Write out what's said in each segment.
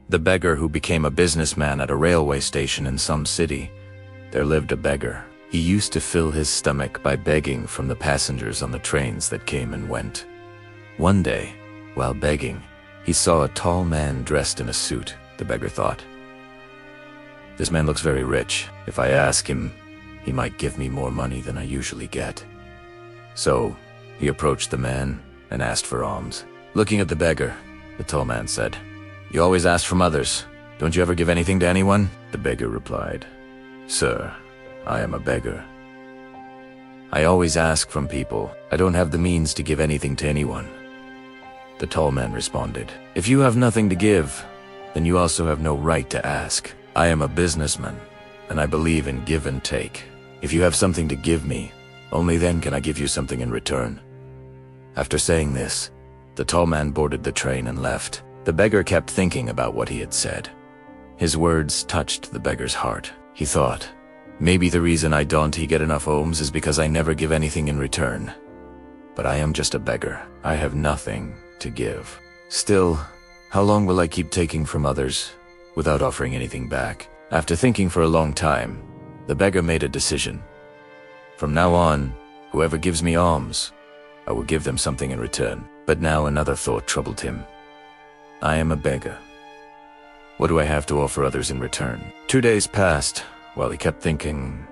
the beggar who became a businessman at a railway station in some city. There lived a beggar. He used to fill his stomach by begging from the passengers on the trains that came and went. One day, while begging, he saw a tall man dressed in a suit. The beggar thought, "This man looks very rich. If I ask him, he might give me more money than I usually get." So, he approached the man and asked for alms. Looking at the beggar, the tall man said, "You always ask from others. Don't you ever give anything to anyone?" The beggar replied, "Sir, I am a beggar. I always ask from people. I don't have the means to give anything to anyone." The tall man responded, "If you have nothing to give, then you also have no right to ask. I am a businessman, and I believe in give and take. If you have something to give me, only then can I give you something in return." After saying this, the tall man boarded the train and left. The beggar kept thinking about what he had said. His words touched the beggar's heart. He thought, maybe the reason I don't get enough alms is because I never give anything in return. But I am just a beggar. I have nothing to give. Still, how long will I keep taking from others without offering anything back? After thinking for a long time, the beggar made a decision. From now on, whoever gives me alms, I will give them something in return. But now another thought troubled him. I am a beggar. What do I have to offer others in return? 2 days passed while he kept thinking,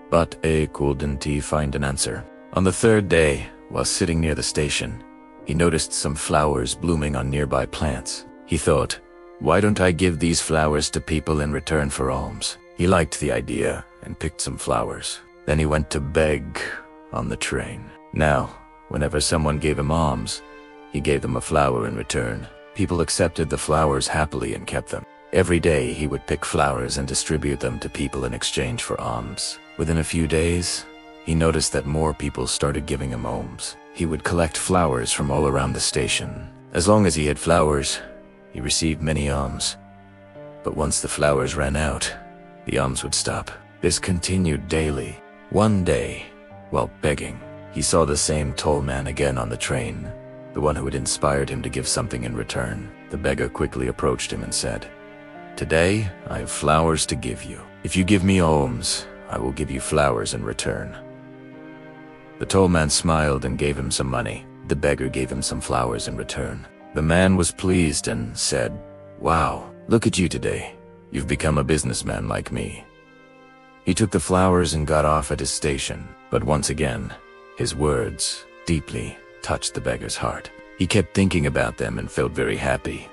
but he couldn't find an answer. On the third day, while sitting near the station, he noticed some flowers blooming on nearby plants. He thought, why don't I give these flowers to people in return for alms? He liked the idea and picked some flowers. Then he went to beg on the train. Now, whenever someone gave him alms, he gave them a flower in return. People accepted the flowers happily and kept them. Every day he would pick flowers and distribute them to people in exchange for alms. Within a few days, he noticed that more people started giving him alms. He would collect flowers from all around the station. As long as he had flowers, he received many alms. But once the flowers ran out, the alms would stop. This continued daily. One day, while begging, he saw the same tall man again on the train, the one who had inspired him to give something in return. The beggar quickly approached him and said, "Today, I have flowers to give you. If you give me alms, I will give you flowers in return." The tall man smiled and gave him some money. The beggar gave him some flowers in return. The man was pleased and said, "Wow, look at you today. You've become a businessman like me." He took the flowers and got off at his station, but once again, his words deeply touched the beggar's heart. He kept thinking about them and felt very happy.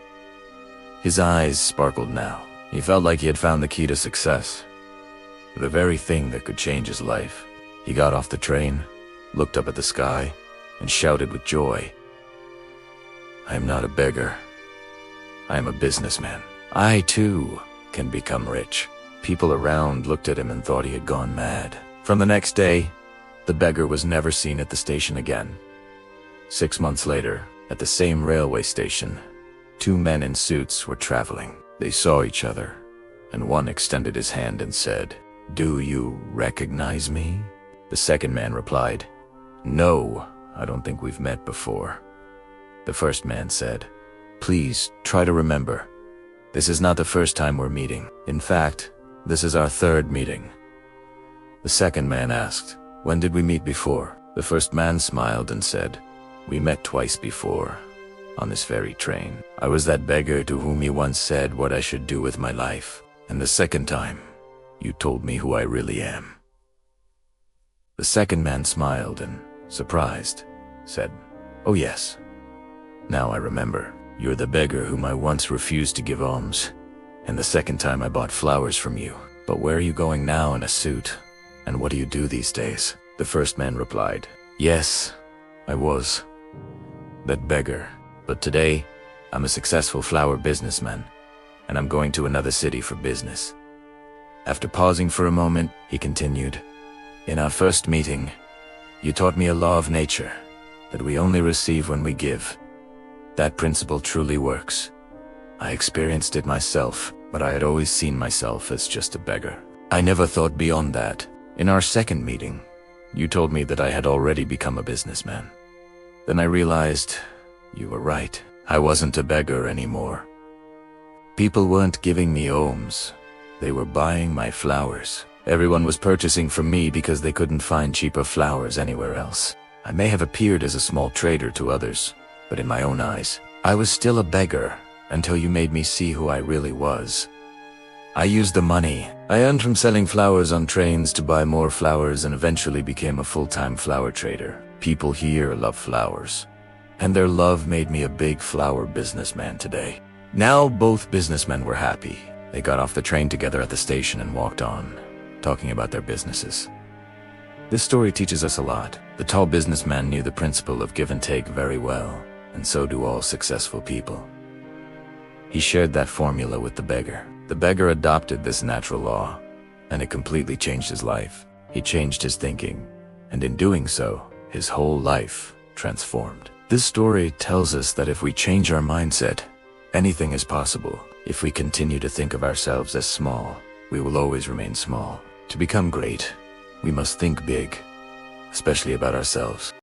His eyes sparkled now. He felt like he had found the key to success, the very thing that could change his life. He got off the train, looked up at the sky, and shouted with joy, "I am not a beggar. I am a businessman. I, too, can become rich." People around looked at him and thought he had gone mad. From the next day, the beggar was never seen at the station again. 6 months later, at the same railway station, 2 men in suits were traveling. They saw each other, and one extended his hand and said, "Do you recognize me?" The second man replied, "No, I don't think we've met before." The first man said, "Please try to remember. This is not the first time we're meeting. In fact, this is our 3rd meeting." The second man asked, "When did we meet before?" The first man smiled and said, "We met twice before, on this very train. I was that beggar to whom you once said what I should do with my life. And the second time, you told me who I really am." The second man smiled and, surprised, said, "Oh yes. Now I remember. You're the beggar whom I once refused to give alms, and the second time I bought flowers from you. But where are you going now in a suit? And what do you do these days?" The first man replied, "Yes, I was that beggar. But today, I'm a successful flower businessman, and I'm going to another city for business." After pausing for a moment, he continued, "In our first meeting, you taught me a law of nature, that we only receive when we give. That principle truly works. I experienced it myself, but I had always seen myself as just a beggar. I never thought beyond that. In our second meeting, you told me that I had already become a businessman. Then I realized you were right. I wasn't a beggar anymore. People weren't giving me ohms. They were buying my flowers. Everyone was purchasing from me because they couldn't find cheaper flowers anywhere else. I may have appeared as a small trader to others, but in my own eyes, I was still a beggar until you made me see who I really was. I used the money I earned from selling flowers on trains to buy more flowers and eventually became a full-time flower trader. People here love flowers, and their love made me a big flower businessman today. Now both businessmen were happy. They got off the train together at the station and walked on, talking about their businesses. This story teaches us a lot. The tall businessman knew the principle of give and take very well, and so do all successful people. He shared that formula with the beggar. The beggar adopted this natural law, and it completely changed his life. He changed his thinking, and in doing so, his whole life transformed. This story tells us that if we change our mindset, anything is possible. If we continue to think of ourselves as small, we will always remain small. To become great, we must think big, especially about ourselves.